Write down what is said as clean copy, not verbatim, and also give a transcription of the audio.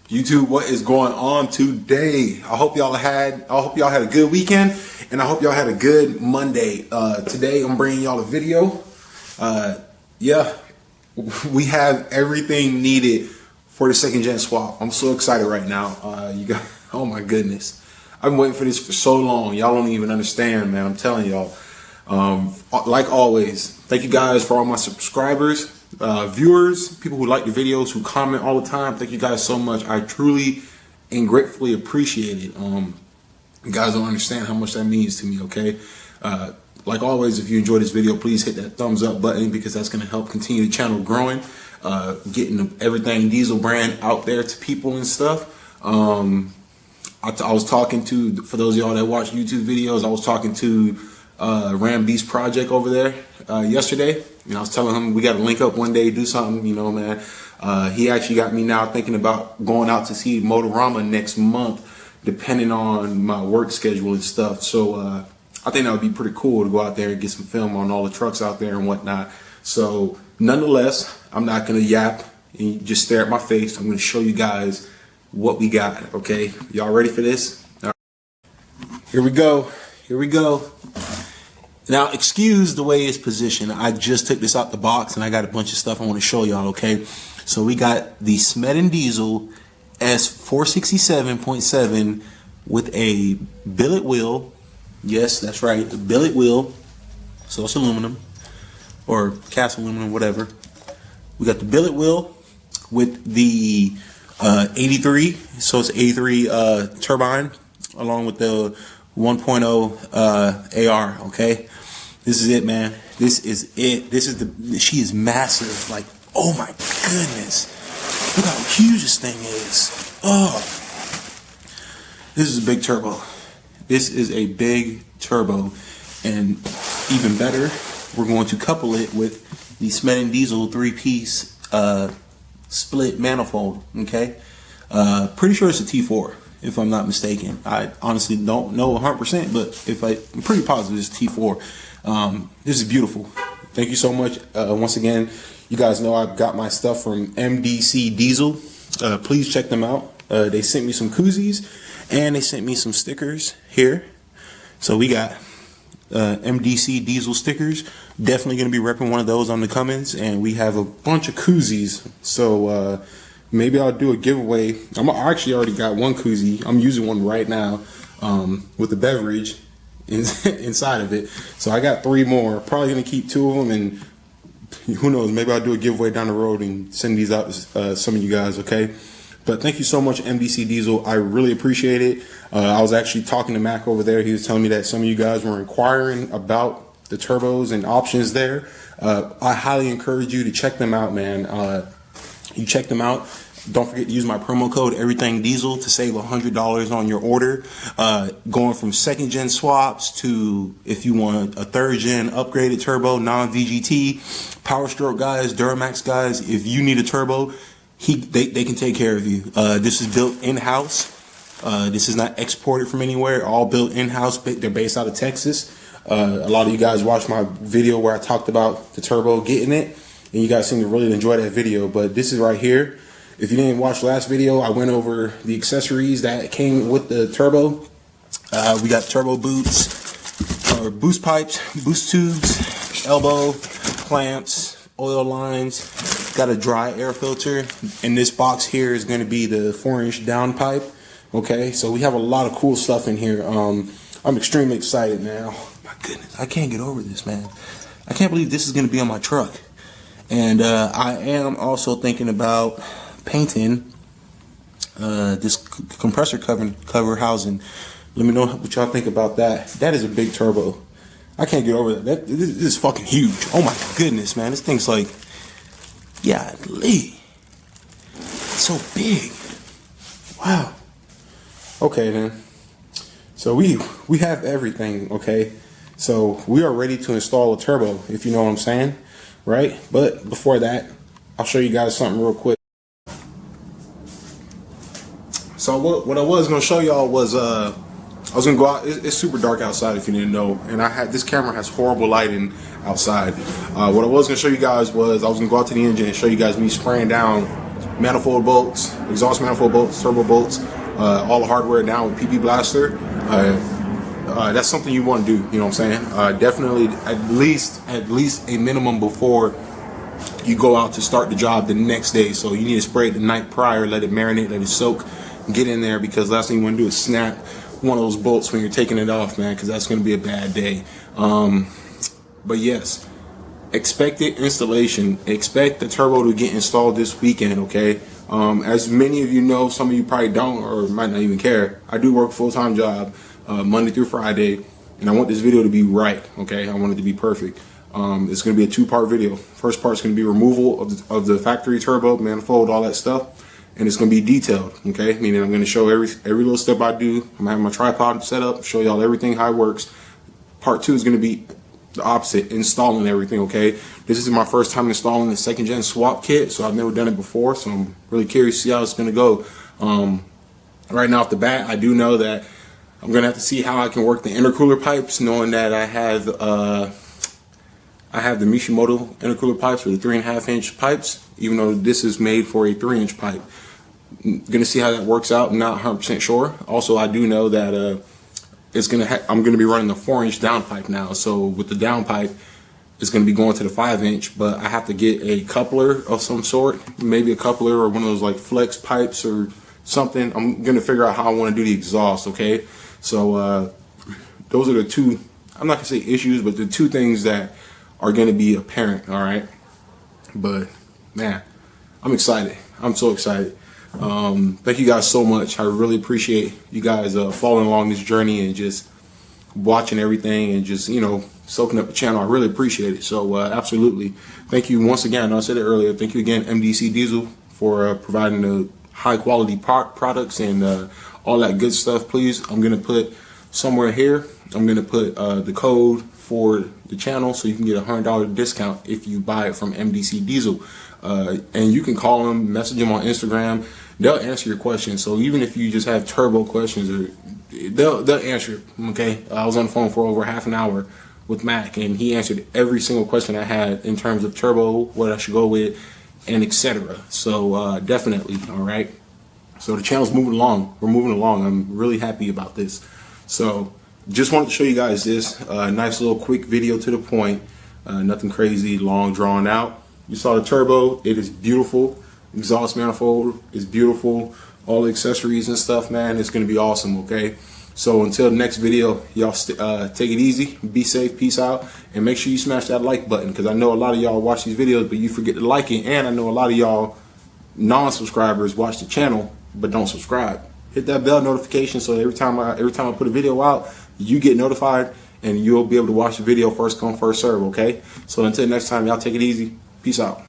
YouTube, what is going on today? I hope y'all had a good weekend, and I hope y'all had a good Monday. Today I'm bringing y'all a video. Yeah, we have everything needed for the second gen swap. I'm so excited right now. You got, oh my goodness, I've been waiting for this for so long. Y'all don't even understand, man. I'm telling y'all. Like always, thank you guys for all my subscribers, viewers, people who like the videos, who comment all the time. Thank you guys so much. I truly and gratefully appreciate it. You guys don't understand how much that means to me, okay? Like always, if you enjoyed this video, please hit that thumbs up button, because that's going to help continue the channel growing, getting the Everything Diesel brand out there to people and stuff. I was talking to, for those of y'all that watch YouTube videos, I was talking to Ram Beast Project over there yesterday, and I was telling him we got to link up one day, do something, you know, man. He actually got me now thinking about going out to see Motorama next month, depending on my work schedule and stuff. So I think that would be pretty cool to go out there and get some film on all the trucks out there and whatnot. So nonetheless, I'm not going to yap and just stare at my face. I'm going to show you guys what we got, okay? Y'all ready for this? All right. Here we go. Here we go. Now, excuse the way it's positioned. I just took this out the box, and I got a bunch of stuff I want to show y'all, okay? So we got the Smedden Diesel S467.7 with a billet wheel. Yes, that's right, a billet wheel. So it's aluminum, or cast aluminum, whatever. We got the billet wheel with the 83, so it's 83 turbine, along with the 1.0 AR. Okay, this is it, man. This is it. This is the. She is massive. Like, oh my goodness, look how huge this thing is. Oh, this is a big turbo. This is a big turbo, and even better, we're going to couple it with the Smedden Diesel 3-piece split manifold. Okay, pretty sure it's a T4, if I'm not mistaken. I honestly don't know 100%, but I'm pretty positive it's T4. This is beautiful. Thank you so much. Once again, you guys know I've got my stuff from MDC Diesel. Please check them out. They sent me some koozies, and they sent me some stickers here. So we got MDC Diesel stickers. Definitely going to be repping one of those on the Cummins, and we have a bunch of koozies. So maybe I'll do a giveaway. I actually already got one koozie. I'm using one right now with the beverage inside of it. So I got 3 more. Probably going to keep 2 of them, and who knows, maybe I'll do a giveaway down the road and send these out to some of you guys, okay? But thank you so much, MDC Diesel. I really appreciate it. I was actually talking to Mac over there. He was telling me that some of you guys were inquiring about the turbos and options there. I highly encourage you to check them out, man. You check them out. Don't forget to use my promo code Everything Diesel to save $100 on your order. Going from second gen swaps to, if you want a third gen upgraded turbo, non-VGT, Power Stroke guys, Duramax guys, if you need a turbo, they can take care of you. This is built in-house. This is not exported from anywhere. All built in-house. They're based out of Texas. A lot of you guys watched my video where I talked about the turbo, getting it, and you guys seem to really enjoy that video. But this is right here. If you didn't watch the last video, I went over the accessories that came with the turbo. We got turbo boots, or boost pipes, boost tubes, elbow clamps, oil lines. Got a dry air filter, and this box here is going to be the 4-inch down pipe. Okay, so we have a lot of cool stuff in here. I'm extremely excited, man. Oh my goodness, I can't get over this, man. I can't believe this is going to be on my truck. And I am also thinking about painting this compressor cover housing. Let me know what y'all think about that. That is a big turbo. I can't get over that. This is fucking huge. Oh my goodness, man. This thing's like, yeah, Lee. It's so big. Wow. Okay, then. So we have everything, okay? So we are ready to install a turbo, if you know what I'm saying, right? But before that, I'll show you guys something real quick. So what I was gonna show y'all was I was gonna go out. It's super dark outside, if you didn't know, and this camera has horrible lighting outside. What I was gonna show you guys was I was gonna go out to the engine and show you guys me spraying down manifold bolts, exhaust manifold bolts, turbo bolts, all the hardware down with PP Blaster. That's something you want to do, you know what I'm saying? Definitely at least a minimum before you go out to start the job the next day. So you need to spray it the night prior, let it marinate, let it soak, get in there, because last thing you want to do is snap one of those bolts when you're taking it off, man, because that's going to be a bad day. But yes, expected installation. Expect the turbo to get installed this weekend, okay? As many of you know, some of you probably don't or might not even care, I do work a full-time job Monday through Friday, and I want this video to be right, okay? I want it to be perfect. It's going to be a two-part video. First part is going to be removal of the factory turbo, manifold, all that stuff, and it's going to be detailed, okay? Meaning I'm going to show every little step I do. I'm going to have my tripod set up, show y'all everything, how it works. Part two is going to be the opposite, installing everything, okay? This is my first time installing the second gen swap kit, so I've never done it before, so I'm really curious to see how it's going to go. Right now off the bat, I do know that I'm going to have to see how I can work the intercooler pipes, knowing that I have the Mishimoto intercooler pipes with the 3.5 inch pipes, even though this is made for a 3-inch pipe. I'm going to see how that works out. I'm not 100% sure. Also, I do know that I'm going to be running the 4-inch down pipe now. So with the down pipe, it's going to be going to the 5-inch, but I have to get a coupler of some sort, maybe a coupler or one of those like flex pipes or something. I'm going to figure out how I want to do the exhaust, okay? So those are the two, I'm not going to say issues, but the two things that are going to be apparent, all right? But man, I'm excited. I'm so excited. Thank you guys so much. I really appreciate you guys following along this journey and just watching everything and just, you know, soaking up the channel. I really appreciate it. So absolutely, thank you once again. I said it earlier, thank you again, MDC Diesel, for providing the high quality products and all that good stuff. Please, I'm gonna put somewhere here, I'm gonna put the code for the channel so you can get a $100 discount if you buy it from MDC Diesel. And you can call them, message them on Instagram. They'll answer your questions. So even if you just have turbo questions, or they'll answer it, okay? I was on the phone for over half an hour with Mac, and he answered every single question I had in terms of turbo, what I should go with, and etc. So definitely, all right? So the channel's moving along. We're moving along. I'm really happy about this. So just wanted to show you guys this nice little quick video to the point. Nothing crazy, long, drawn out. You saw the turbo. It is beautiful. Exhaust manifold is beautiful. All the accessories and stuff, man, it's going to be awesome, okay? So until the next video, y'all take it easy, be safe, peace out, and make sure you smash that like button, because I know a lot of y'all watch these videos but you forget to like it, and I know a lot of y'all non-subscribers watch the channel but don't subscribe. Hit that bell notification so every time I put a video out, you get notified and you'll be able to watch the video first come, first serve, okay? So until next time, y'all take it easy. Peace out.